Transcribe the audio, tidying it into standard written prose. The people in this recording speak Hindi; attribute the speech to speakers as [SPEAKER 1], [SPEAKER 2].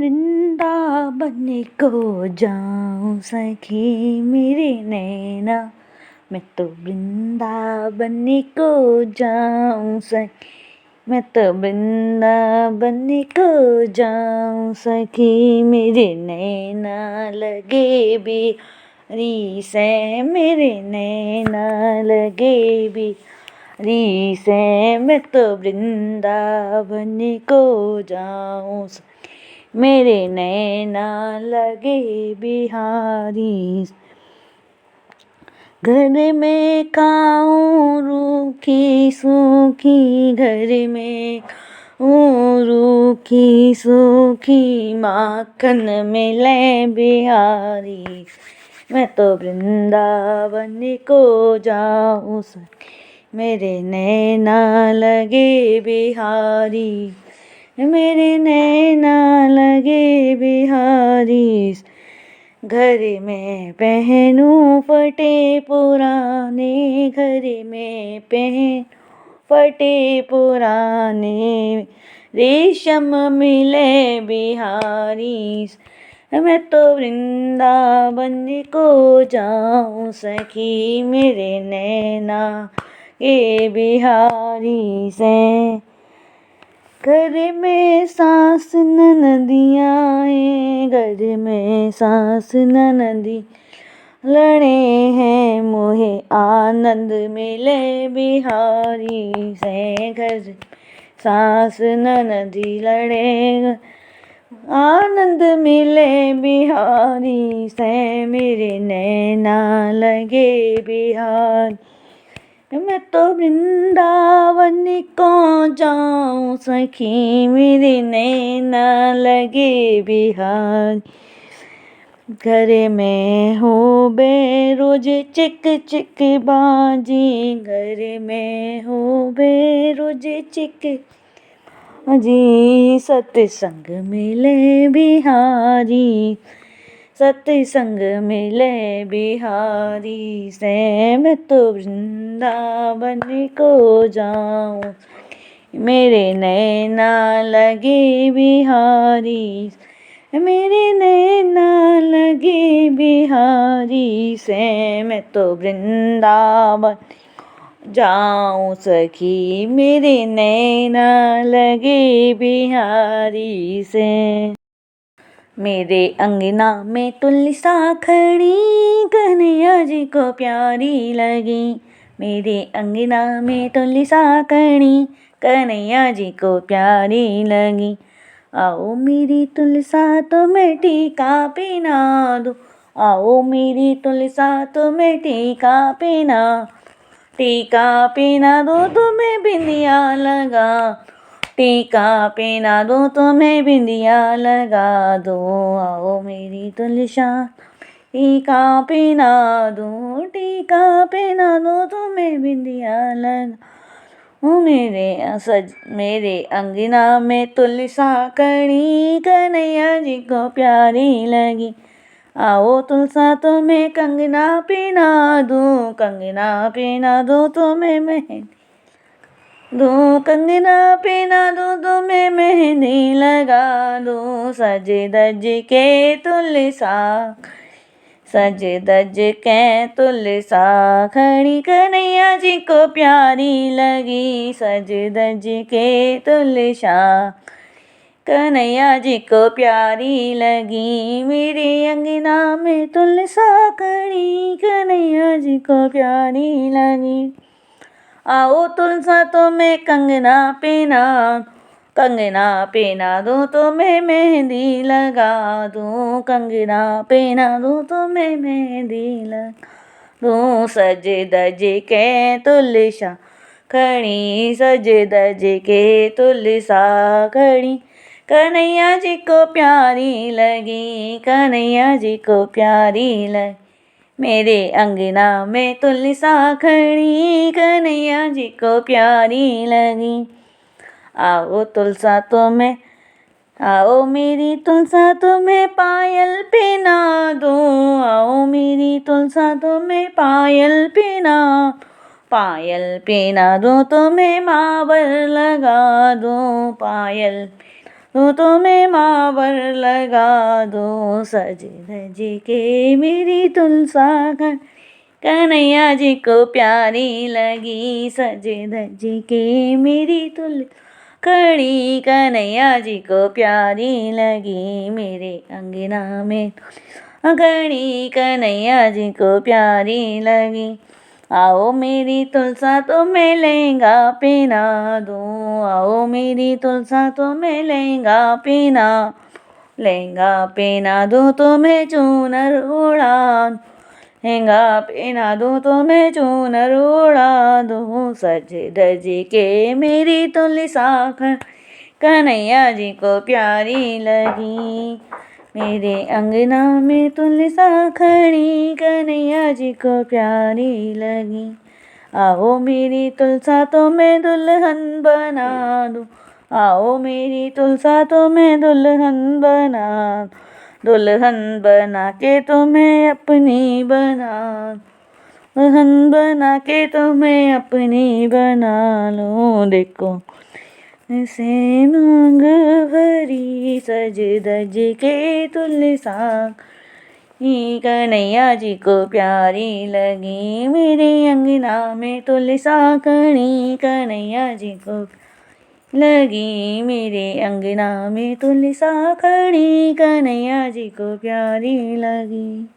[SPEAKER 1] वृंदावन को जाऊं सखी मेरे नैना। मैं तो वृंदावन को जाऊं सखी। मैं तो वृंदावन को जाऊं सखी मेरे नैना लगे बिहारी से। मेरे नैना लगे बिहारी से। मैं तो वृंदावन को जाऊं मेरे नैना लगे बिहारी। घर में खाऊं रूखी सूखी, घर में खाऊं रूखी सूखी, माखन मिले बिहारी। मैं तो वृंदावन को जाऊं मेरे नैना लगे बिहारी। मेरे नैना लगे बिहारी। घर में पहनूं फटे पुराने, घर में पहन फटे पुराने, रेशम मिले बिहारी। मैं तो वृंदावन को जाऊं सखी मेरे नैना ये बिहारी से। घर में सास ननदियाँ हैं, घर में सास ननदी लड़े हैं, मोहे आनंद मिले बिहारी से। घर सास ननदी लड़े आनंद मिले बिहारी से। मेरे नैना लगे बिहारी। मैं तो वृंदावन को जाऊं सखी मेरे नैना लगे बिहारी। घर में हो बेरोज चिक चिक बाजी, घर में हो बेरोज चिक जी, सत्संग मिले बिहारी। सत्संग मिले बिहारी से। मैं तो वृंदावन को जाऊं मेरे नैना लगे बिहारी। मेरे नैना लगे बिहारी से। मैं तो वृंदावन जाऊं सखी मेरे नैना लगे बिहारी से। मेरे अंगना में तुलसा खड़ी, कन्हैया जी को प्यारी लगी। मेरे अंगना में तुलसा खड़ी, कन्हैया जी को प्यारी लगी। आओ मेरी तुलसा तुम्हें टीका पहना दूं, आओ मेरी तुलसा तुम्हें टीका पहना, टीका पहना दो तुम्हें बिंदिया लगा, टीका पहना दो तुम्हें बिंदिया लगा दो। आओ मेरी तुलसा टीका पहना दो, टीका पहना दो तुम्हें बिंदिया लगा। मेरे अंगना में तुलसा खड़ी, कन्हैया जी को प्यारी लगी। आओ तुलसा तुम्हें कंगना पहना दूं, कंगना पहना दो तुम्हें मेहंदी दो, कंगना पहना दो तुम्हें मेहंदी लगा दो। सज धज के तुलसा, सज धज के तुलसा खड़ी, कन्हैया जी को प्यारी लगी। सज धज के तुलसा कन्हैया जी को प्यारी लगी। मेरे अंगना में तुलसा खड़ी, कन्हैया जी को प्यारी लगी। आओ तुलसा तुम्हें कंगना पहना, कंगना पहना दो तुम्हें मेहंदी लगा दूं, कंगना पहना दो तुम्हें मेहंदी लगा दूं। सज धज के तुलसा खड़ी, सज धज के तुलसा खड़ी, कन्हैया जी को प्यारी लगी, कन्हैया जी को प्यारी लगी। मेरे अंगना में तुलसा खड़ी, कन्हैया जी को प्यारी लगी। आओ तुलसा तुम्हें, आओ मेरी तुलसा तुम्हें पायल पहना दूं, आओ मेरी तुलसा तुम्हें पायल पहना, पायल पहना दूं तुम्हें मावर लगा दूं, पायल तुम्हें मावर लगा दूँ। सज धज के मेरी तुलसा कन्हैया जी को प्यारी लगी। सज धज के मेरी तुल खड़ी कन्हैया जी को प्यारी लगी। मेरे अंगना में खड़ी कन्हैया जी को प्यारी लगी। आओ मेरी तुलसा तुम्हें लहंगा पहना दूँ। आओ मेरी तुलसा तुम्हें लहंगा पहना दूँ। तुम्हें चूनर उड़ा लहंगा पहना दूँ। तुम्हें चूनर उड़ा दूँ। सज धज के मेरी तुलसा कन्हैया जी को प्यारी लगी। मेरे अंगना में तुलसा खड़ी कन्हैया जी को प्यारी लगी। आओ मेरी तुलसा तुम्हें दुल्हन बना दूँ। आओ मेरी तुलसा तुम्हें दुल्हन बना के तुम्हें अपनी दुल्हन बना के तुम्हें अपनी बना लूं। देखो से मांग भरी सज धज के तुलसा कन्हैया जी को प्यारी लगी। मेरे अंगना में तुलसा खड़ी कन्हैया जी को लगी। मेरे अंगना में तुलसा खड़ी कन्हैया जी को प्यारी लगी।